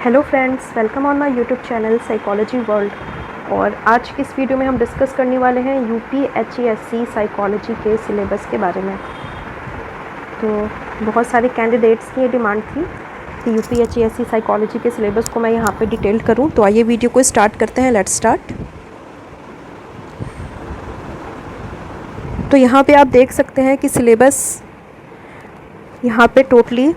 Hello friends, welcome on my YouTube channel psychology world. और आज की इस वीडियो में हम डिस्कस करने वाले हैं यूपीएचईएससी साइकोलॉजी के सिलेबस के बारे में। तो बहुत सारे कैंडिडेट्स की ये डिमांड थी कि यूपीएचईएससी साइकोलॉजी के सिलेबस को मैं यहाँ पे डिटेल करूँ। तो आइए वीडियो को स्टार्ट करते हैं। Let's start. तो यहाँ पे आप देख सकते हैं कि सिलेबस यहाँ पे टोटली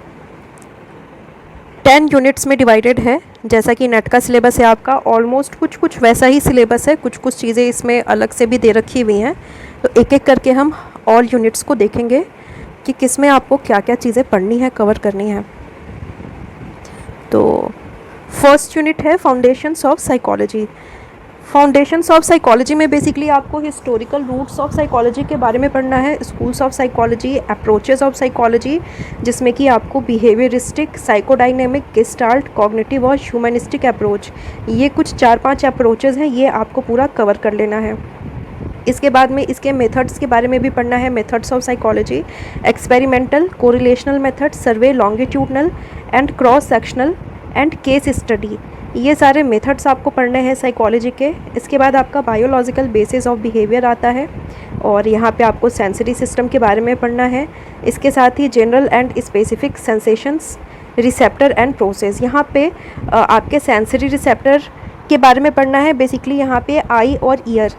10 यूनिट्स में डिवाइडेड है। जैसा कि नेट का सिलेबस है आपका, ऑलमोस्ट कुछ वैसा ही सिलेबस है। कुछ चीज़ें इसमें अलग से भी दे रखी हुई हैं। तो एक एक करके हम ऑल यूनिट्स को देखेंगे कि किस में आपको क्या क्या चीज़ें पढ़नी है, कवर करनी है। तो फर्स्ट यूनिट है foundations of psychology. Foundations of psychology में बेसिकली आपको हिस्टोरिकल रूट्स ऑफ साइकोलॉजी के बारे में पढ़ना है, schools of psychology, approaches of psychology, जिसमें कि आपको बिहेवियरिस्टिक, साइकोडायनेमिक, गेस्टाल्ट, कॉग्निटिव और ह्यूमनिस्टिक अप्रोच, ये कुछ 4-5 अप्रोचेस हैं, ये आपको पूरा कवर कर लेना है। इसके बाद में इसके मेथड्स के बारे में भी पढ़ना है, methods of psychology, experimental, correlational method, survey, longitudinal and cross sectional and case study, ये सारे मेथड्स आपको पढ़ने हैं साइकोलॉजी के। इसके बाद आपका बायोलॉजिकल बेसिस ऑफ बिहेवियर आता है और यहाँ पे आपको सेंसरी सिस्टम के बारे में पढ़ना है। इसके साथ ही general and specific sensations, receptor and process, यहाँ पे आपके सेंसरी रिसेप्टर के बारे में पढ़ना है। बेसिकली यहाँ पे आई और ईयर,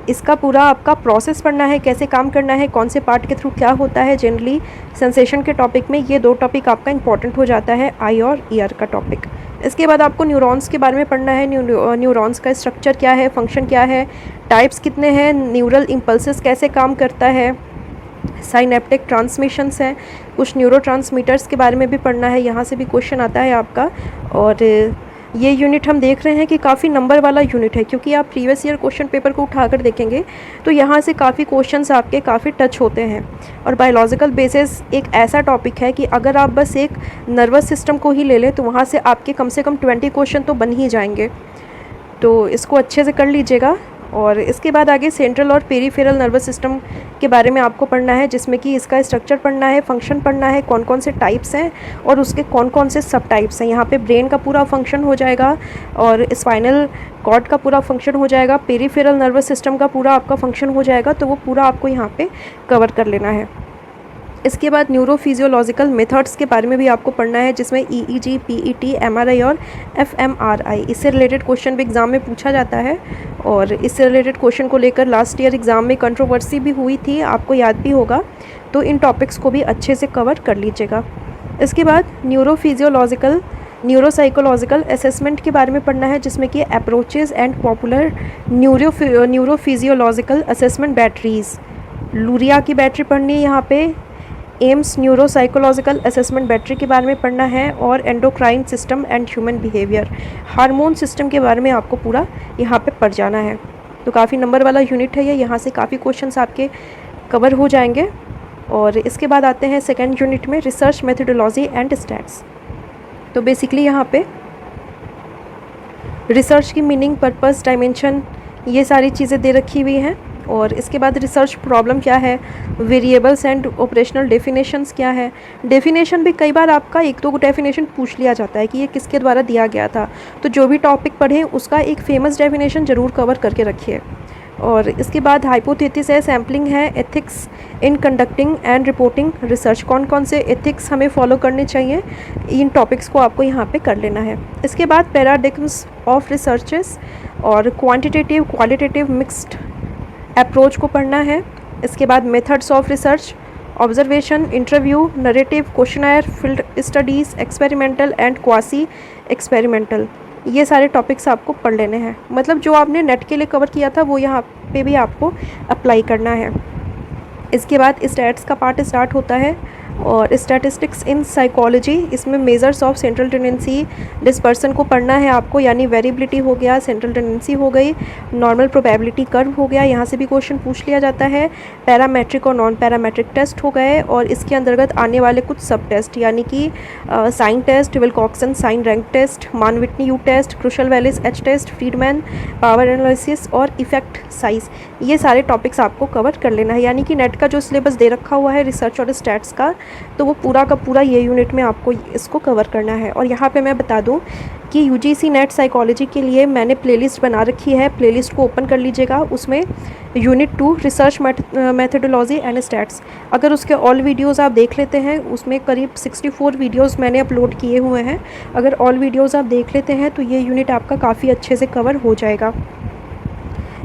इसका पूरा आपका प्रोसेस पढ़ना है, कैसे काम करना है, कौन से पार्ट के थ्रू क्या होता है। जनरली सेंसेशन के टॉपिक में ये 2 टॉपिक आपका इंपॉर्टेंट हो जाता है, आई और ईयर का टॉपिक। इसके बाद आपको न्यूरॉन्स के बारे में पढ़ना है। न्यूरॉन्स का स्ट्रक्चर क्या है, फंक्शन क्या है, टाइप्स कितने हैं, न्यूरल इम्पल्सेस कैसे काम करता है, साइनेप्टिक ट्रांसमिशंस हैं, कुछ न्यूरोट्रांसमीटर्स के बारे में भी पढ़ना है, यहाँ से भी क्वेश्चन आता है आपका। और ये यूनिट हम देख रहे हैं कि काफ़ी नंबर वाला यूनिट है, क्योंकि आप प्रीवियस ईयर क्वेश्चन पेपर को उठाकर देखेंगे तो यहाँ से काफ़ी क्वेश्चंस आपके काफ़ी टच होते हैं। और बायोलॉजिकल बेसिस एक ऐसा टॉपिक है कि अगर आप बस एक नर्वस सिस्टम को ही ले लें तो वहाँ से आपके कम से कम 20 क्वेश्चन तो बन ही जाएंगे। तो इसको अच्छे से कर लीजिएगा। और इसके बाद आगे सेंट्रल और पेरिफेरल नर्वस सिस्टम के बारे में आपको पढ़ना है, जिसमें कि इसका स्ट्रक्चर पढ़ना है, फंक्शन पढ़ना है, कौन कौन से टाइप्स हैं और उसके कौन कौन से सब टाइप्स हैं। यहाँ पे ब्रेन का पूरा फंक्शन हो जाएगा और स्पाइनल कॉर्ड का पूरा फंक्शन हो जाएगा, पेरिफेरल नर्वस सिस्टम का पूरा आपका फंक्शन हो जाएगा। तो वो पूरा आपको यहाँ पे कवर कर लेना है। इसके बाद न्यूरोफिजियोलॉजिकल मेथड्स के बारे में भी आपको पढ़ना है, जिसमें ईईजी, पीईटी, एमआरआई और एफएमआरआई, इससे रिलेटेड क्वेश्चन भी एग्ज़ाम में पूछा जाता है। और इससे रिलेटेड क्वेश्चन को लेकर लास्ट ईयर एग्ज़ाम में कंट्रोवर्सी भी हुई थी, आपको याद भी होगा। तो इन टॉपिक्स को भी अच्छे से कवर कर लीजिएगा। इसके बाद न्यूरोफिजियोलॉजिकल, न्यूरोसाइकोलॉजिकल असेसमेंट के बारे में पढ़ना है, जिसमें कि approaches and popular neurophysiological assessment batteries, Luria की बैटरी पढ़नी है यहाँ पे, एम्स न्यूरोसाइकोलॉजिकल असेसमेंट बैटरी के बारे में पढ़ना है, और endocrine system and human behaviour, hormone system के बारे में आपको पूरा यहाँ पे पढ़ जाना है। तो काफ़ी नंबर वाला यूनिट है ये, यहाँ से काफ़ी क्वेश्चंस आपके कवर हो जाएंगे। और इसके बाद आते हैं सेकेंड यूनिट में रिसर्च मेथडोलॉजी एंड स्टैट्स। तो बेसिकली यहाँ पे रिसर्च की मीनिंग, पर्पस, डायमेंशन, ये सारी चीज़ें दे रखी हुई हैं। और इसके बाद रिसर्च प्रॉब्लम क्या है, वेरिएबल्स एंड ऑपरेशनल डेफिनेशंस क्या है। डेफिनेशन भी कई बार आपका 1-2 डेफिनेशन पूछ लिया जाता है कि ये किसके द्वारा दिया गया था। तो जो भी टॉपिक पढ़ें उसका एक फेमस डेफिनेशन ज़रूर कवर करके रखिए। और इसके बाद हाइपोथेसिस है, सैम्पलिंग है, ethics in conducting and reporting research, कौन कौन से एथिक्स हमें फॉलो करने चाहिए, इन टॉपिक्स को आपको यहाँ पे कर लेना है। इसके बाद पैराडिग्म्स ऑफ रिसर्चेस और क्वांटिटेटिव क्वालिटेटिव मिक्स्ड अप्रोच को पढ़ना है। इसके बाद methods of research, observation, interview, narrative, questionnaire, field studies, experimental and quasi experimental, ये सारे टॉपिक्स आपको पढ़ लेने हैं। मतलब जो आपने नेट के लिए कवर किया था वो यहाँ पे भी आपको अप्लाई करना है। इसके बाद स्टैट्स का पार्ट स्टार्ट होता है और स्टैटिस्टिक्स इन साइकोलॉजी, इसमें measures of central tendency dispersion को पढ़ना है आपको, यानी वेरिएबिलिटी हो गया, सेंट्रल टेंडेंसी हो गई, नॉर्मल प्रोबेबिलिटी कर्व हो गया, यहाँ से भी क्वेश्चन पूछ लिया जाता है। पैरामेट्रिक और नॉन पैरामेट्रिक टेस्ट हो गए और इसके अंतर्गत आने वाले कुछ सब टेस्ट, यानी कि sign test, Wilcoxon sign rank test, Mann Whitney U test, Kruskal Wallis H test, Friedman power analysis और इफेक्ट साइज, ये सारे टॉपिक्स आपको कवर कर लेना है। यानी कि नेट का जो सिलेबस दे रखा हुआ है रिसर्च और स्टैट्स का, तो वो पूरा का पूरा ये यूनिट में आपको इसको कवर करना है। और यहाँ पे मैं बता दूँ कि UGC नेट साइकोलॉजी के लिए मैंने प्लेलिस्ट बना रखी है, प्लेलिस्ट को ओपन कर लीजिएगा। उसमें unit 2 research methodology and stats, अगर उसके ऑल वीडियोस आप देख लेते हैं, उसमें करीब 64 वीडियोस मैंने अपलोड किए हुए हैं। अगर ऑल वीडियोस आप देख लेते हैं तो ये यूनिट आपका काफ़ी अच्छे से कवर हो जाएगा।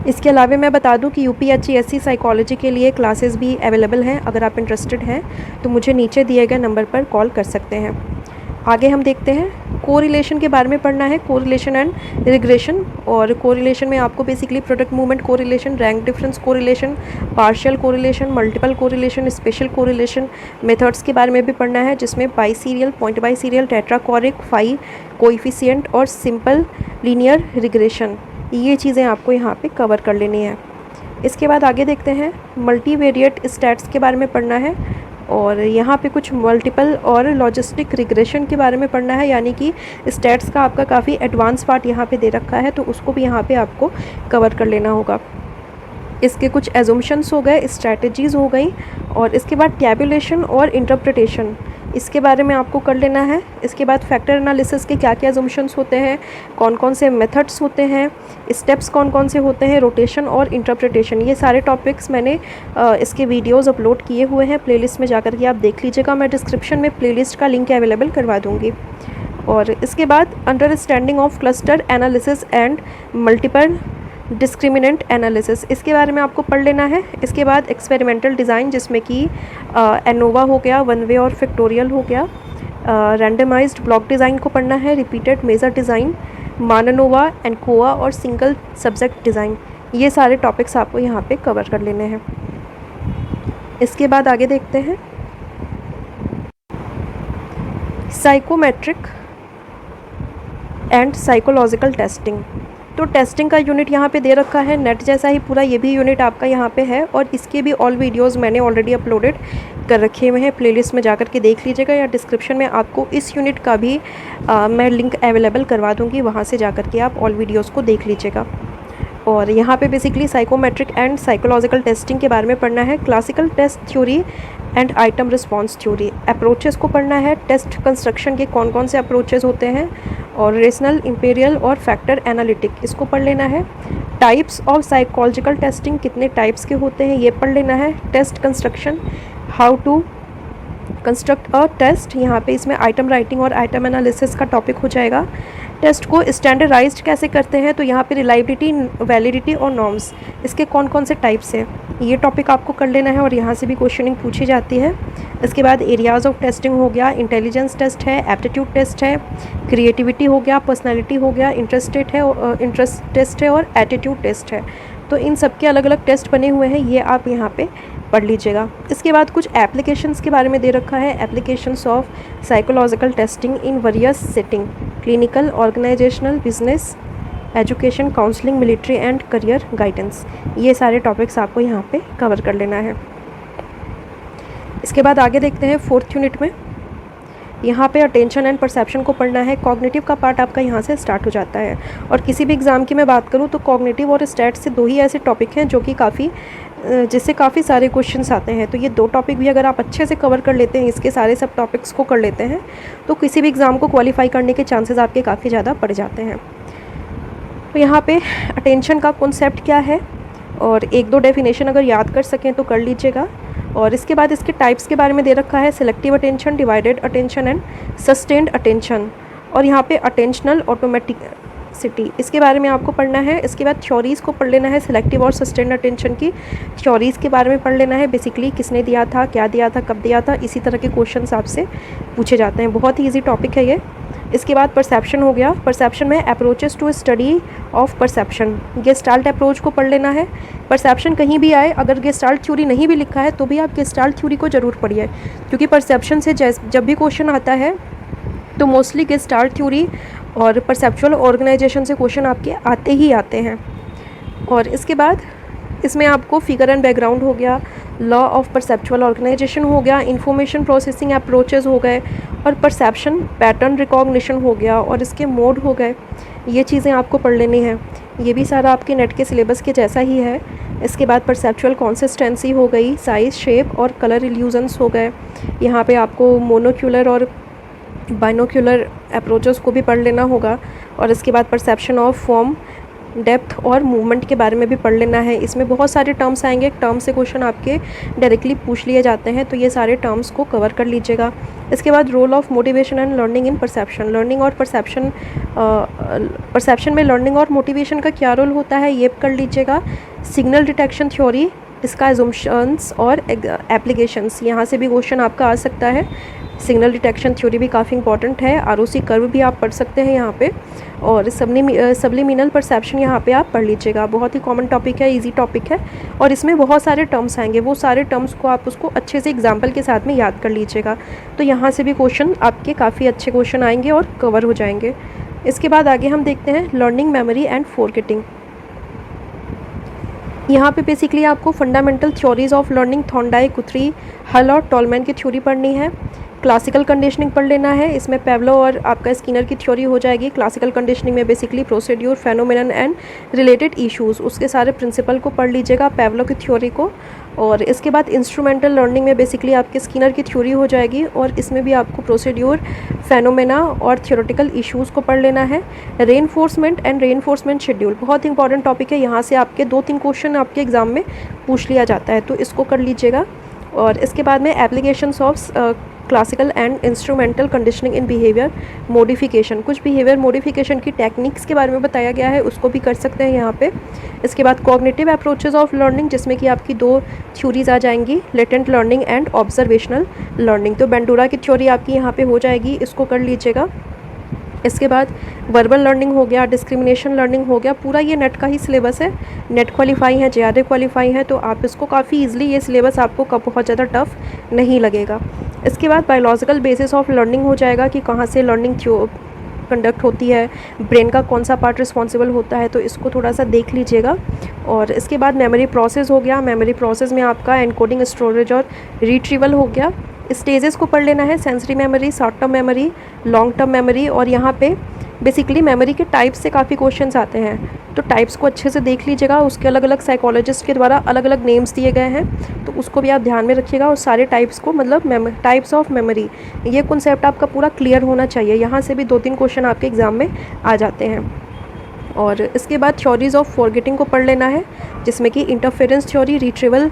इसके अलावा मैं बता दूं कि UPHESC साइकोलॉजी के लिए क्लासेस भी अवेलेबल हैं। अगर आप इंटरेस्टेड हैं तो मुझे नीचे दिए गए नंबर पर कॉल कर सकते हैं। आगे हम देखते हैं कोरिलेशन के बारे में पढ़ना है, कोरिलेशन एंड रिग्रेशन। और कोरिलेशन में आपको basically product movement correlation, rank difference correlation, partial correlation, multiple correlation, special correlation methods के बारे में भी पढ़ना है, जिसमें biserial, point biserial, tetrachoric, phi coefficient और सिंपल लीनियर रिग्रेशन, ये चीज़ें आपको यहाँ पे कवर कर लेनी है। इसके बाद आगे देखते हैं मल्टीवेरिएट स्टैट्स के बारे में पढ़ना है, और यहाँ पे कुछ मल्टीपल और लॉजिस्टिक रिग्रेशन के बारे में पढ़ना है, यानी कि स्टैट्स का आपका काफ़ी एडवांस पार्ट यहाँ पे दे रखा है, तो उसको भी यहाँ पे आपको कवर कर लेना होगा। इसके कुछ एजुम्पशंस हो गए, स्ट्रैटेजीज़ हो गई, और इसके बाद टैबुलेशन और इंटरप्रिटेशन, इसके बारे में आपको कर लेना है। इसके बाद फैक्टर एनालिसिस के क्या क्या एजुम्पशंस होते हैं, कौन कौन से मेथड्स होते हैं, स्टेप्स कौन कौन से होते हैं, रोटेशन और इंटरप्रिटेशन, ये सारे टॉपिक्स मैंने इसके वीडियोस अपलोड किए हुए हैं। प्लेलिस्ट में जाकर के आप देख लीजिएगा, मैं डिस्क्रिप्शन में प्लेलिस्ट का लिंक अवेलेबल करवा दूँगी। और इसके बाद understanding of cluster analysis and multiple discriminant analysis, इसके बारे में आपको पढ़ लेना है। इसके बाद एक्सपेरिमेंटल डिज़ाइन, जिसमें कि एनोवा हो गया, वन वे और फैक्टोरियल हो गया, रैंडमाइज्ड ब्लॉक डिज़ाइन को पढ़ना है, रिपीटेड मेजर डिज़ाइन, माननोवा, एनकोवा और सिंगल सब्जेक्ट डिज़ाइन, ये सारे टॉपिक्स आपको यहाँ पे कवर कर लेने हैं। इसके बाद आगे देखते हैं साइकोमेट्रिक एंड साइकोलॉजिकल टेस्टिंग। तो टेस्टिंग का यूनिट यहाँ पे दे रखा है, नेट जैसा ही पूरा ये भी यूनिट आपका यहाँ पे है, और इसके भी ऑल वीडियोस मैंने ऑलरेडी अपलोडेड कर रखे हुए हैं। प्लेलिस्ट में जाकर के देख लीजिएगा, या डिस्क्रिप्शन में आपको इस यूनिट का भी मैं लिंक अवेलेबल करवा दूँगी, वहाँ से जाकर के आप ऑल वीडियोज़ को देख लीजिएगा। और यहाँ पे basically psychometric and psychological testing के बारे में पढ़ना है, classical test theory and item response theory, approaches को पढ़ना है, टेस्ट कंस्ट्रक्शन के कौन कौन से अप्रोचेस होते हैं, और रेशनल, इंपीरियल और फैक्टर एनालिटिक, इसको पढ़ लेना है। टाइप्स ऑफ साइकोलॉजिकल टेस्टिंग, कितने टाइप्स के होते हैं ये पढ़ लेना है। Test construction, how to construct a test, यहाँ पे इसमें आइटम राइटिंग और आइटम एनालिसिस का टॉपिक हो जाएगा। टेस्ट को स्टैंडर्डाइज्ड कैसे करते हैं, तो यहाँ पे रिलायबिलिटी, वैलिडिटी और नॉर्म्स, इसके कौन कौन से टाइप्स हैं, ये टॉपिक आपको कर लेना है, और यहाँ से भी क्वेश्चनिंग पूछी जाती है। इसके बाद एरियाज़ ऑफ टेस्टिंग हो गया, इंटेलिजेंस टेस्ट है, एप्टीट्यूड टेस्ट है, क्रिएटिविटी हो गया, पर्सनैलिटी हो गया, इंटरेस्ट टेस्ट है और एटीट्यूड टेस्ट है। तो इन सब के अलग अलग टेस्ट बने हुए हैं, ये आप यहाँ पे पढ़ लीजिएगा। इसके बाद कुछ एप्लीकेशंस के बारे में दे रखा है, applications of psychological testing in various setting, clinical, organisational, business, education, counselling, military and career guidance, ये सारे टॉपिक्स आपको यहाँ पे कवर कर लेना है। इसके बाद आगे देखते हैं फोर्थ यूनिट में, यहाँ पे अटेंशन एंड परसेप्शन को पढ़ना है। कॉग्निटिव का पार्ट आपका यहाँ से स्टार्ट हो जाता है, और किसी भी एग्ज़ाम की मैं बात करूँ तो कॉग्निटिव और स्टैट्स से दो ही ऐसे टॉपिक हैं जो कि जिससे काफ़ी सारे क्वेश्चंस आते हैं। तो ये दो टॉपिक भी अगर आप अच्छे से कवर कर लेते हैं, इसके सारे सब टॉपिक्स को कर लेते हैं, तो किसी भी एग्ज़ाम को क्वालिफाई करने के चांसेस आपके काफ़ी ज़्यादा बढ़ जाते हैं। तो यहाँ पे अटेंशन का कॉन्सेप्ट क्या है, और एक दो डेफिनेशन अगर याद कर सकें तो कर लीजिएगा। और इसके बाद इसके टाइप्स के बारे में दे रखा है, selective attention, divided attention and sustained attention, और यहाँ पे अटेंशनल ऑटोमेटिसिटी, इसके बारे में आपको पढ़ना है। इसके बाद थ्योरीज़ को पढ़ लेना है, सिलेक्टिव और सस्टेन्ड अटेंशन की थ्योरीज़ के बारे में पढ़ लेना है। बेसिकली किसने दिया था, क्या दिया था, कब दिया था, इसी तरह के क्वेश्चंस आपसे पूछे जाते हैं, बहुत ही ईजी टॉपिक है ये। इसके बाद परसेप्शन हो गया, परसेप्शन में approaches to study of perception, gestalt approach को पढ़ लेना है। परसेप्शन कहीं भी आए, अगर गेस्टाल्ट थ्योरी नहीं भी लिखा है तो भी आप गेस्टाल्ट थ्योरी को ज़रूर पढ़िए, क्योंकि परसेप्शन से जब भी क्वेश्चन आता है तो मोस्टली गेस्टाल्ट थ्योरी और परसेप्चुअल ऑर्गेनाइजेशन से क्वेश्चन आपके आते ही आते हैं। और इसके बाद इसमें आपको फिगर एंड बैकग्राउंड हो गया, लॉ ऑफ परसेप्चुअल ऑर्गेनाइजेशन हो गया, इंफॉर्मेशन प्रोसेसिंग अप्रोचेस हो गए, और परसेप्शन पैटर्न रिकॉग्निशन हो गया, और इसके मोड हो गए। ये चीज़ें आपको पढ़ लेनी है। ये भी सारा आपके नेट के सिलेबस के जैसा ही है। इसके बाद परसेप्चुअल कंसिस्टेंसी हो गई, साइज़, शेप और कलर इल्यूजन्स हो गए। यहाँ पे आपको मोनोक्यूलर और बाइनोक्यूलर अप्रोचेस को भी पढ़ लेना होगा। और इसके बाद परसेप्शन ऑफ फॉर्म, डेप्थ और मूवमेंट के बारे में भी पढ़ लेना है। इसमें बहुत सारे टर्म्स आएंगे, टर्म से क्वेश्चन आपके डायरेक्टली पूछ लिए जाते हैं, तो ये सारे टर्म्स को कवर कर लीजिएगा। इसके बाद role of motivation and learning in perception, learning और परसेप्शन में लर्निंग और मोटिवेशन का क्या रोल होता है ये कर लीजिएगा। सिग्नल डिटेक्शन थ्योरी, इसका एजम्पशंस और एप्लीकेशंस, यहाँ से भी क्वेश्चन आपका आ सकता है। सिग्नल डिटेक्शन थ्योरी भी काफ़ी इंपॉर्टेंट है। आरओसी कर्व भी आप पढ़ सकते हैं यहाँ पे। और सब्लिमिनल परसेप्शन यहाँ पे आप पढ़ लीजिएगा, बहुत ही कॉमन टॉपिक है, इजी टॉपिक है और इसमें बहुत सारे टर्म्स आएंगे। वो सारे टर्म्स को आप उसको अच्छे से एग्जाम्पल के साथ में याद कर लीजिएगा, तो यहाँ से भी क्वेश्चन आपके काफ़ी अच्छे क्वेश्चन आएंगे और कवर हो जाएंगे। इसके बाद आगे हम देखते हैं लर्निंग, मेमोरी एंड फॉरगेटिंग। यहाँ पे बेसिकली आपको fundamental theories of learning, Thorndike, गुथरी, हल और टॉलमैन की थ्योरी पढ़नी है। क्लासिकल कंडीशनिंग पढ़ लेना है, इसमें पेवलो और आपका स्किनर की थ्योरी हो जाएगी। क्लासिकल कंडीशनिंग में basically procedure, phenomenon and related issues, उसके सारे प्रिंसिपल को पढ़ लीजिएगा, पेवलो की थ्योरी को। और इसके बाद इंस्ट्रूमेंटल लर्निंग में बेसिकली आपके स्किनर की थ्योरी हो जाएगी और इसमें भी आपको प्रोसीड्यूर, फेनोमेना और थ्योरेटिकल इश्यूज़ को पढ़ लेना है। रेनफोर्समेंट एंड रेनफोर्समेंट शेड्यूल बहुत इंपॉर्टेंट टॉपिक है, यहाँ से आपके 2-3 क्वेश्चन आपके एग्जाम में पूछ लिया जाता है, तो इसको कर लीजिएगा। और इसके बाद में applications of classical and instrumental conditioning in behaviour modification, कुछ बिहेवियर मॉडिफिकेशन की टेक्निक्स के बारे में बताया गया है, उसको भी कर सकते हैं यहाँ पे। इसके बाद कॉग्निटिव अप्रोचेस ऑफ लर्निंग, जिसमें कि आपकी 2 थ्योरीज आ जाएंगी, latent learning and observational learning. तो बेंडूरा की थ्योरी आपकी यहाँ पे हो जाएगी, इसको कर लीजिएगा। इसके बाद वर्बल लर्निंग हो गया, डिस्क्रिमिनेशन लर्निंग हो गया, पूरा ये नेट का ही सिलेबस है। नेट क्वालिफाई है, जेआरए क्वालिफाई है, तो आप इसको काफ़ी ईजिली, ये सिलेबस आपको बहुत ज़्यादा टफ नहीं लगेगा। इसके बाद बायोलॉजिकल बेसिस ऑफ लर्निंग हो जाएगा कि कहाँ से लर्निंग कंडक्ट होती है, ब्रेन का कौन सा पार्ट रिस्पॉन्सिबल होता है, तो इसको थोड़ा सा देख लीजिएगा। और इसके बाद मेमोरी प्रोसेस हो गया, मेमोरी प्रोसेस में आपका एनकोडिंग, स्टोरेज और रिट्रीवल हो गया। स्टेजेस को पढ़ लेना है, sensory memory, short term memory, long term memory. और यहाँ पे बेसिकली मेमोरी के टाइप्स से काफ़ी क्वेश्चंस आते हैं, तो टाइप्स को अच्छे से देख लीजिएगा। उसके अलग अलग साइकोलॉजिस्ट के द्वारा अलग अलग नेम्स दिए गए हैं, तो उसको भी आप ध्यान में रखिएगा। और सारे टाइप्स को, मतलब टाइप्स ऑफ मेमोरी, ये कॉन्सेप्ट आपका पूरा क्लियर होना चाहिए। यहाँ से भी 2-3 क्वेश्चन आपके एग्ज़ाम में आ जाते हैं। और इसके बाद थ्योरीज ऑफ फॉरगेटिंग को पढ़ लेना है, जिसमें कि interference theory, retrieval,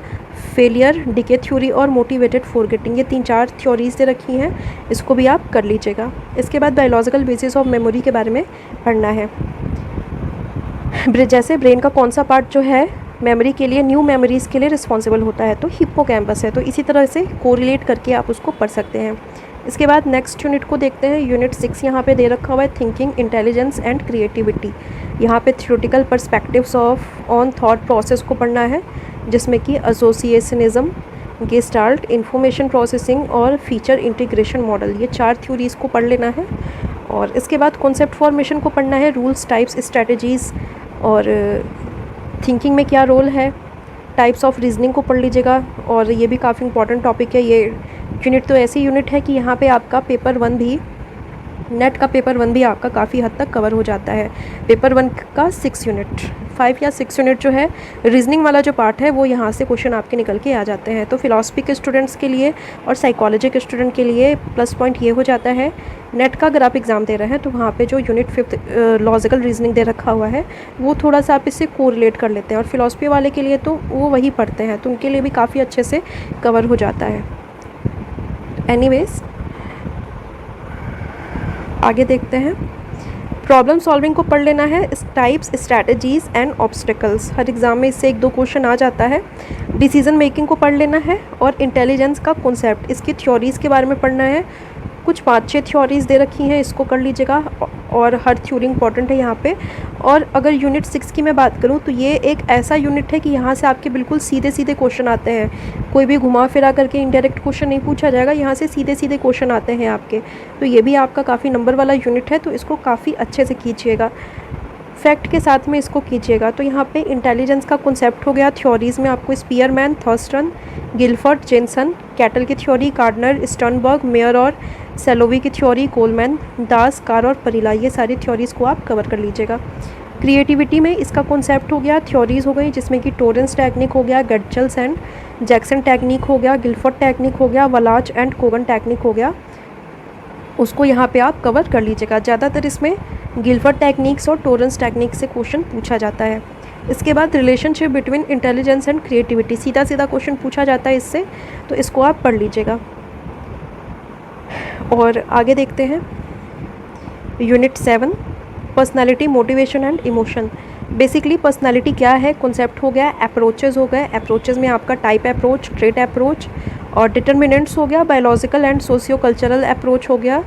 failure, decay theory और मोटिवेटेड फॉरगेटिंग, ये 3-4 थ्योरीज दे रखी हैं, इसको भी आप कर लीजिएगा। इसके बाद बायोलॉजिकल बेसिस ऑफ मेमोरी के बारे में पढ़ना है। जैसे ब्रेन का कौन सा पार्ट जो है मेमोरी के लिए, न्यू मेमोरीज़ के लिए रिस्पॉन्सिबल होता है, तो हिप्पोकैम्पस है, तो इसी तरह से कोरिलेट करके आप उसको पढ़ सकते हैं। इसके बाद नेक्स्ट यूनिट को देखते हैं। यूनिट 6 यहाँ पे दे रखा हुआ है, थिंकिंग, इंटेलिजेंस एंड क्रिएटिविटी। यहाँ पे theoretical perspectives on thought process को पढ़ना है, जिसमें कि एसोसिएशनिज्म, गेस्टाल्ट, इंफॉर्मेशन प्रोसेसिंग और फीचर इंटीग्रेशन मॉडल, ये 4 थ्योरीज़ को पढ़ लेना है। और इसके बाद कॉन्सेप्ट फॉर्मेशन को पढ़ना है, रूल्स, टाइप्स, स्ट्रेटजीज़ और थिंकिंग में क्या रोल है, टाइप्स ऑफ रीजनिंग को पढ़ लीजिएगा। और ये भी काफ़ी इंपॉर्टेंट टॉपिक है। ये यूनिट तो ऐसी यूनिट है कि यहाँ पे आपका पेपर 1 भी, नेट का पेपर 1 भी आपका काफ़ी हद तक कवर हो जाता है। पेपर 1 का 6 यूनिट, 5 या 6 यूनिट जो है रीजनिंग वाला जो पार्ट है, वो यहाँ से क्वेश्चन आपके निकल के आ जाते हैं। तो फिलॉसफी के स्टूडेंट्स के लिए और साइकोलॉजी के स्टूडेंट के लिए प्लस पॉइंट ये हो जाता है, नेट का अगर आप एग्ज़ाम दे रहे हैं तो वहाँ पे जो यूनिट 5 लॉजिकल रीजनिंग दे रखा हुआ है, वो थोड़ा सा आप इससे कोरिलेट कर लेते हैं। और फिलॉसफी वाले के लिए तो वो वही पढ़ते हैं, तो उनके लिए भी काफ़ी अच्छे से कवर हो जाता है। एनीवेज आगे देखते हैं। प्रॉब्लम सॉल्विंग को पढ़ लेना है, types, strategies and obstacles, her exam में इससे 1-2 क्वेश्चन आ जाता है। डिसीजन मेकिंग को पढ़ लेना है और इंटेलिजेंस का कॉन्सेप्ट, इसकी थ्योरीज़ के बारे में पढ़ना है। कुछ 5-6 थ्योरीज़ दे रखी हैं, इसको कर लीजिएगा और हर थ्योरी इंपॉर्टेंट है यहाँ पे। और अगर यूनिट 6 की मैं बात करूँ तो ये एक ऐसा यूनिट है कि यहाँ से आपके बिल्कुल सीधे सीधे क्वेश्चन आते हैं, कोई भी घुमा फिरा करके इनडायरेक्ट क्वेश्चन नहीं पूछा जाएगा, यहाँ से सीधे सीधे क्वेश्चन आते हैं आपके। तो ये भी आपका काफ़ी नंबर वाला यूनिट है, तो इसको काफ़ी अच्छे से कीजिएगा, फैक्ट के साथ में इसको कीजिएगा। तो यहाँ पे इंटेलिजेंस का कॉन्सेप्ट हो गया, थ्योरीज़ में आपको Spearman, Thurstone, Guilford, Jensen, Cattell की थ्योरी, कार्डनर, स्टर्नबर्ग, मेयर और सेलोवी की थ्योरी, कोलमैन, दास, कार और परिला, ये सारी थ्योरीज़ को आप कवर कर लीजिएगा। क्रिएटिविटी में इसका कॉन्सेप्ट हो गया, थ्योरीज हो गई जिसमें कि टोरेंस टेक्निक हो गया, गट्चल्स एंड जैक्सन टेक्निक हो गया, गिलफोर्ड टेक्निक हो गया, वलाच एंड कोगन टेक्निक हो गया, उसको यहाँ पे आप कवर कर लीजिएगा। ज़्यादातर इसमें गिलफोर्ड टेक्निक्स और टोरेंस टेक्निक से क्वेश्चन पूछा जाता है। इसके बाद relationship between intelligence and creativity, सीधा सीधा क्वेश्चन पूछा जाता है इससे, तो इसको आप पढ़ लीजिएगा। और आगे देखते हैं unit 7, personality, motivation and emotion. Basically personality क्या है, कॉन्सेप्ट हो गया, अप्रोचेज हो गए, अप्रोचेज में आपका टाइप अप्रोच, ट्रेट अप्रोच और डिटर्मिनेंट्स हो गया, biological and socio cultural approach हो गया,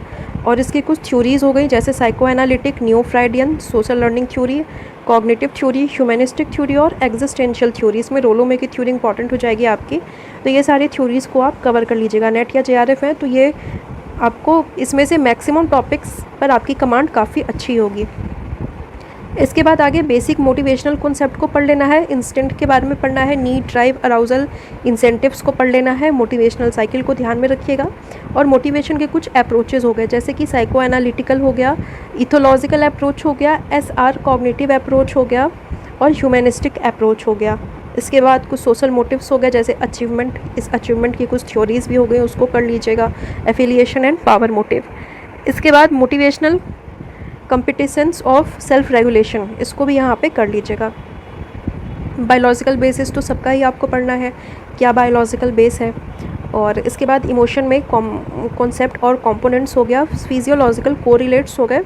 और इसकी कुछ थ्योरीज हो गई जैसे psycho analytic, new Freudian, social learning theory, cognitive theory, humanistic theory और एग्जिस्टेंशियल थ्योरी। इसमें रोलो में की थ्योरी इंपॉर्टेंट हो जाएगी आपकी, तो ये सारी थ्योरीज़ को आप कवर कर लीजिएगा। नेट या JRF है तो ये आपको इसमें से मैक्सिमम टॉपिक्स पर आपकी कमांड काफ़ी अच्छी होगी। इसके बाद आगे बेसिक मोटिवेशनल कॉन्सेप्ट को पढ़ लेना है, इंस्टेंट के बारे में पढ़ना है, नीड, ड्राइव, अराउजल, इंसेंटिव्स को पढ़ लेना है, मोटिवेशनल साइकिल को ध्यान में रखिएगा, और मोटिवेशन के कुछ अप्रोचेज हो गए जैसे कि साइको एनालिटिकल हो गया, इथोलॉजिकल अप्रोच हो गया, SR कॉग्निटिव अप्रोच हो गया और ह्यूमनिस्टिक अप्रोच हो गया। इसके बाद कुछ सोशल मोटिव्स हो गए जैसे अचीवमेंट, इस अचीवमेंट की कुछ थ्योरीज भी हो गई, उसको पढ़ लीजिएगा, एफिलिएशन एंड पावर मोटिव। इसके बाद मोटिवेशनल कंपिटिशंस ऑफ सेल्फ रेगुलेशन, इसको भी यहाँ पे कर लीजिएगा। बायोलॉजिकल बेसिस तो सबका ही आपको पढ़ना है, क्या बायोलॉजिकल बेस है। और इसके बाद इमोशन में कॉन्सेप्ट और कंपोनेंट्स हो गया, फिजियोलॉजिकल कोरिलेट्स हो गए,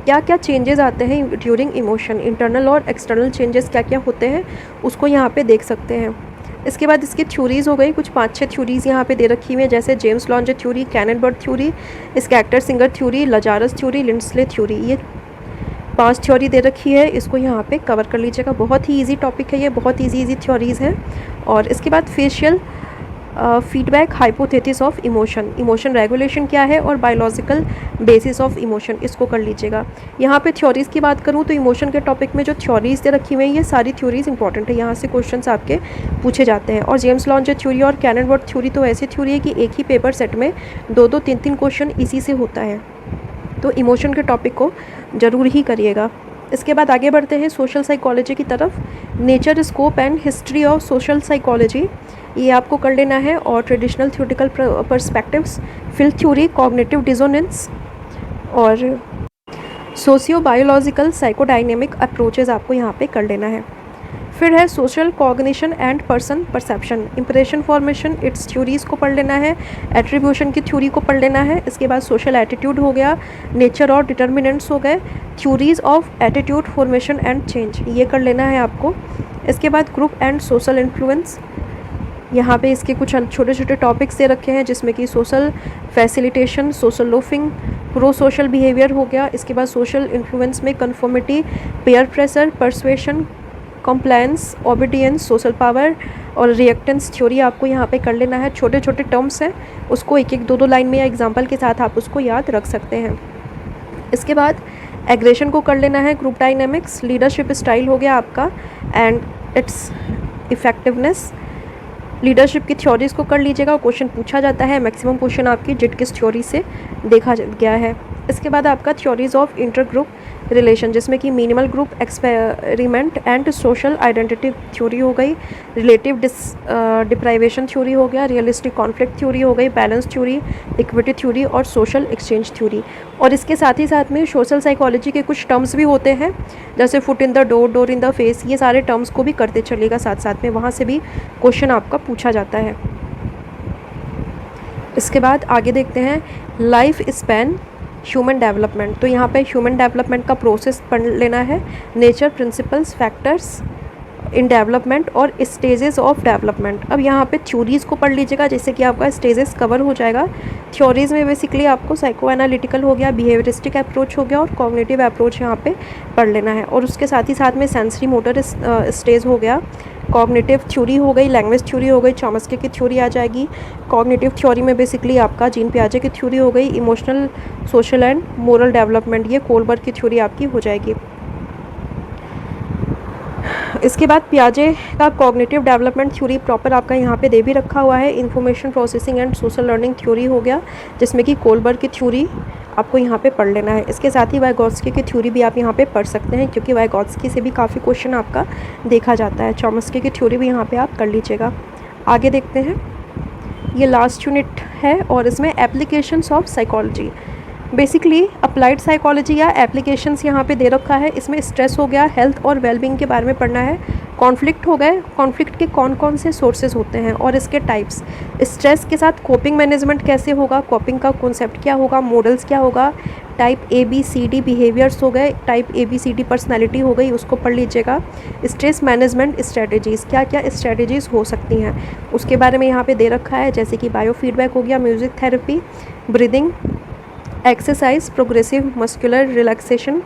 क्या क्या चेंजेस आते हैं ड्यूरिंग इमोशन, इंटरनल और एक्सटर्नल चेंजेस क्या क्या होते हैं उसको यहाँ पे देख सकते हैं। इसके बाद इसकी थ्योरीज़ हो गई, कुछ 5-6 थ्योरीज़ यहाँ पे दे रखी हुई हैं जैसे James Lange theory, Cannon Bard theory, Schachter Singer theory, Lazarus theory, Lindsley theory, ये 5 थ्योरी दे रखी है, इसको यहाँ पे कवर कर लीजिएगा। बहुत ही इजी टॉपिक है ये, बहुत इजी थ्योरीज़ हैं। और इसके बाद facial feedback hypothesis of emotion, emotion regulation क्या है और बायोलॉजिकल बेसिस ऑफ इमोशन, इसको कर लीजिएगा। यहाँ पे थ्योरीज़ की बात करूँ तो इमोशन के टॉपिक में जो थ्योरीज़ दे रखी हुई हैं ये सारी थ्योरीज़ इंपॉर्टेंट है, यहाँ से क्वेश्चंस आपके पूछे जाते हैं। और जेम्स लॉन्जे थ्योरी और कैननबर्ग थ्योरी तो ऐसी थ्योरी है कि एक ही पेपर सेट में 2-2, 3-3 क्वेश्चन इसी से होता है, तो इमोशन के टॉपिक को ज़रूर ही करिएगा। इसके बाद आगे बढ़ते हैं सोशल साइकोलॉजी की तरफ, nature, scope and history of social psychology, ये आपको कर लेना है। और traditional theoretical perspectives, field theory, cognitive dissonance और सोशियो बायोलॉजिकल साइकोडायनेमिक अप्रोचेज आपको यहाँ पे कर लेना है। फिर है social cognition and person perception, impression formation, it's theories को पढ़ लेना है, एट्रीब्यूशन की थ्योरी को पढ़ लेना है। इसके बाद सोशल एटीट्यूड हो गया, नेचर और डिटर्मिनेंट्स हो गए, theories of attitude formation and change, ये कर लेना है आपको। इसके बाद ग्रुप एंड सोशल इन्फ्लुएंस, यहाँ पे इसके कुछ छोटे छोटे टॉपिक्स दे रखे हैं जिसमें कि social facilitation, social loafing, pro social behaviour हो गया। इसके बाद सोशल इन्फ्लुएंस में conformity, peer pressure, persuasion, compliance, obedience, social power और रिएक्टेंस थ्योरी आपको यहाँ पे कर लेना है। छोटे छोटे टर्म्स हैं, उसको 1-1, 2-2 लाइन में या एग्जाम्पल के साथ आप उसको याद रख सकते हैं। इसके बाद एग्रेशन को कर लेना है, ग्रुप डायनेमिक्स, लीडरशिप स्टाइल हो गया आपका एंड इट्स इफेक्टिवनेस, लीडरशिप की थ्योरीज़ को कर लीजिएगा। क्वेश्चन पूछा जाता है, मैक्सिमम क्वेश्चन आपकी जिट किस थ्योरी से देखा गया है। इसके बाद आपका theories of inter group relation, जिसमें कि minimal group experiment and social identity theory हो गई, रिलेटिव डिप्राइवेशन थ्योरी हो गया, रियलिस्टिक कॉन्फ्लिक्ट थ्योरी हो गई, बैलेंस थ्योरी, इक्विटी थ्योरी और सोशल एक्सचेंज थ्योरी। और इसके साथ ही साथ में सोशल साइकोलॉजी के कुछ टर्म्स भी होते हैं जैसे foot in the door, door in the face, ये सारे टर्म्स को भी करते चलिएगा साथ साथ में, वहाँ से भी क्वेश्चन आपका पूछा जाता है। इसके बाद आगे देखते हैं लाइफ स्पैन ह्यूमन डेवलपमेंट, तो यहाँ पे ह्यूमन डेवलपमेंट का प्रोसेस पढ़ लेना है, nature, principles, factors in development और स्टेजेस ऑफ डेवलपमेंट। अब यहाँ पे थ्योरीज़ को पढ़ लीजिएगा जिससे कि आपका स्टेजेस कवर हो जाएगा। थ्योरीज़ में बेसिकली आपको साइको एनालिटिकल हो गया, बिहेवियरिस्टिक अप्रोच हो गया और कॉग्निटिव अप्रोच यहाँ पे पढ़ लेना है। और उसके साथ ही साथ में सेंसरी मोटर स्टेज हो गया, कॉग्निटिव थ्योरी हो गई, लैंग्वेज थ्योरी हो गई, चॉम्स्की की थ्योरी आ जाएगी। कॉग्निटिव थ्योरी में बेसिकली आपका जीन पियाजे की थ्योरी हो गई, emotional, social and moral development, ये कोलबर्ग की थ्योरी आपकी हो जाएगी। इसके बाद पियाजे का कॉग्निटिव डेवलपमेंट थ्योरी प्रॉपर आपका यहाँ पे दे भी रखा हुआ है, information processing and social learning theory हो गया जिसमें कि कोलबर्ग की थ्योरी आपको यहाँ पे पढ़ लेना है। इसके साथ ही वाइगोत्स्की की थ्योरी भी आप यहाँ पे पढ़ सकते हैं, क्योंकि वाइगोत्स्की से भी काफ़ी क्वेश्चन आपका देखा जाता है। चॉम्स्की की थ्योरी भी यहाँ पे आप कर लीजिएगा। आगे देखते हैं, ये लास्ट यूनिट है और इसमें applications of psychology, basically applied psychology या एप्लीकेशंस यहाँ पे दे रखा है। इसमें स्ट्रेस हो गया, हेल्थ और वेलबींग के बारे में पढ़ना है। कॉन्फ्लिक्ट हो गए, कॉन्फ्लिक्ट के कौन कौन से सोर्सेज होते हैं और इसके टाइप्स, स्ट्रेस के साथ कोपिंग मैनेजमेंट कैसे होगा, कोपिंग का कॉन्सेप्ट क्या होगा, मॉडल्स क्या होगा, टाइप ABCD बिहेवियर्स हो गए, टाइप ABCD पर्सनैलिटी हो गई, उसको पढ़ लीजिएगा। स्ट्रेस मैनेजमेंट स्ट्रेटजीज़, क्या क्या स्ट्रेटजीज़ हो सकती हैं उसके बारे में यहाँ पे दे रखा है, जैसे कि बायो फीडबैक हो गया, music therapy, breathing exercise, progressive muscular relaxation,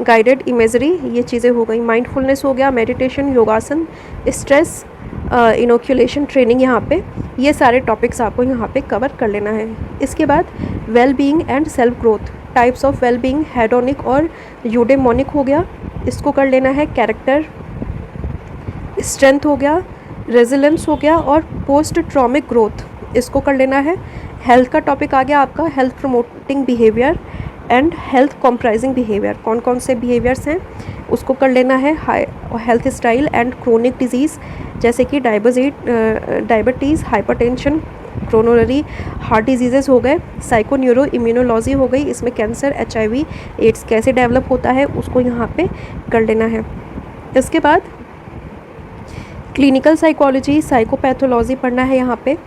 guided imagery, ये चीज़ें हो गई। माइंडफुलनेस हो गया, मेडिटेशन, योगासन, स्ट्रेस इनोक्यूलेशन ट्रेनिंग, यहाँ पे ये सारे टॉपिक्स आपको यहाँ पे कवर कर लेना है। इसके बाद well being and self growth, types of well being, hedonic और यूडेमोनिक हो गया, इसको कर लेना है। कैरेक्टर स्ट्रेंथ हो गया, रेजिलेंस हो गया और पोस्ट ट्रॉमिक ग्रोथ, इसको कर लेना है। हेल्थ का टॉपिक आ गया आपका, health promoting behaviour and health compromising behaviour, कौन कौन से बिहेवियर्स हैं उसको कर लेना है। High health style and chronic disease, जैसे कि diabetes, hypertension, coronary heart diseases हो गए। साइको न्यूरो इम्यूनोलॉजी हो गई, इसमें कैंसर, HIV एड्स कैसे डेवलप होता है उसको यहाँ पे कर लेना है। इसके बाद क्लिनिकल साइकोलॉजी, साइकोपैथोलॉजी पढ़ना है यहाँ पे,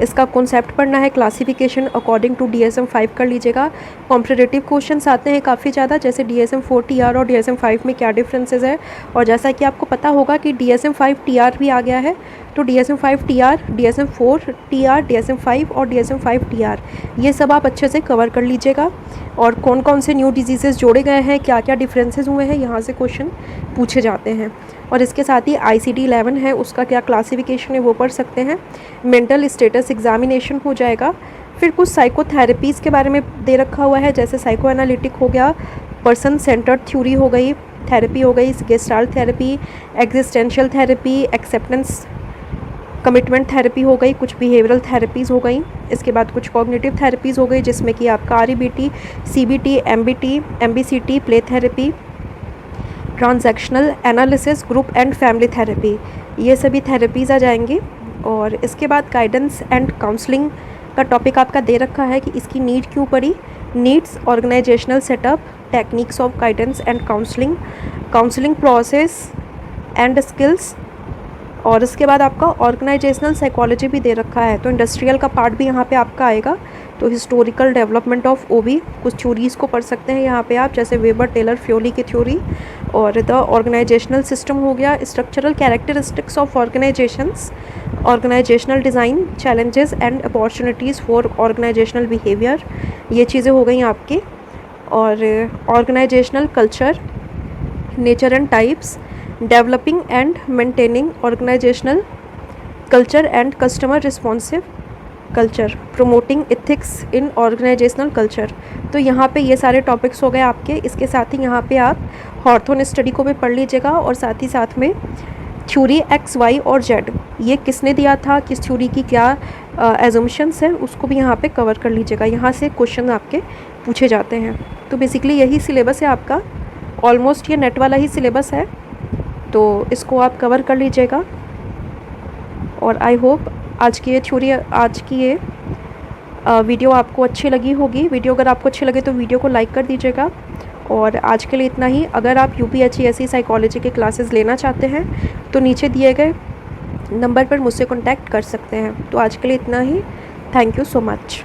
इसका कॉन्सेप्ट पढ़ना है, क्लासिफिकेशन अकॉर्डिंग टू DSM-5 कर लीजिएगा। कॉम्पिटिटिव क्वेश्चंस आते हैं काफ़ी ज़्यादा, जैसे DSM-4 TR और DSM-5 में क्या डिफरेंसेस है, और जैसा कि आपको पता होगा कि DSM-5 TR भी आ गया है, तो DSM-5 TR, DSM-4 TR, DSM-5 और DSM-5 TR, ये सब आप अच्छे से कवर कर लीजिएगा। और कौन कौन से न्यू डिजीज़ेस जोड़े गए हैं, क्या क्या डिफरेंसेस हुए हैं, यहाँ से क्वेश्चन पूछे जाते हैं। और इसके साथ ही ICD-11 है, उसका क्या क्लासिफिकेशन है वो पढ़ सकते हैं। मेंटल स्टेटस एग्जामिनेशन हो जाएगा। फिर कुछ साइकोथेरेपीज़ के बारे में दे रखा हुआ है, जैसे साइको एनालिटिक हो गया, पर्सन सेंटर्ड थ्योरी हो गई, थेरेपी हो गई, gestalt therapy, existential therapy, acceptance commitment therapy हो गई, कुछ बिहेवियरल थेरेपीज़ हो गई। इसके बाद कुछ कॉग्निटिव थेरेपीज़ हो गई, जिसमें कि आपका REBT, CBT, MBT, MBCT, play therapy, transactional analysis, group and family therapy, ये सभी थेरेपीज़ आ जाएंगी। और इसके बाद गाइडेंस एंड काउंसलिंग का टॉपिक आपका दे रखा है कि इसकी नीड क्यों पड़ी, needs, organisational setup, techniques of guidance and counselling, counselling process and skills. और इसके बाद आपका ऑर्गेनाइजेशनल साइकोलॉजी भी दे रखा है, तो इंडस्ट्रियल का पार्ट भी यहाँ पे आपका आएगा। तो हिस्टोरिकल डेवलपमेंट ऑफ OB, कुछ थ्योरीज़ को पढ़ सकते हैं यहाँ पे आप, जैसे वेबर, टेलर, फ्योली की थ्योरी। और द ऑर्गेनाइजेशनल सिस्टम हो गया, structural characteristics of organisations, organisational design, challenges and opportunities for organisational behaviour, ये चीज़ें हो गई आपकी। और organisational culture, nature and types, developing and maintaining organisational culture and customer responsive culture, promoting ethics in organisational culture. तो यहाँ पे ये सारे टॉपिक्स हो गए आपके। इसके साथ ही यहाँ पे आप हॉर्थोन स्टडी को भी पढ़ लीजिएगा, और साथ ही साथ में थ्योरी X, Y और Z, ये किसने दिया था, किस थ्योरी की क्या एजम्पशंस हैं, उसको भी यहाँ पे कवर कर लीजिएगा। यहाँ से क्वेश्चन आपके पूछे जाते हैं। तो बेसिकली यही सिलेबस है आपका, ऑलमोस्ट ये नेट वाला ही सिलेबस है, तो इसको आप कवर कर लीजिएगा। और आई होप आज की ये वीडियो आपको अच्छी लगी होगी। वीडियो अगर आपको अच्छी लगे तो वीडियो को लाइक कर दीजिएगा। और आज के लिए इतना ही। अगर आप UPSC साइकोलॉजी के क्लासेस लेना चाहते हैं तो नीचे दिए गए नंबर पर मुझसे कॉन्टैक्ट कर सकते हैं। तो आज के लिए इतना ही। Thank you so much.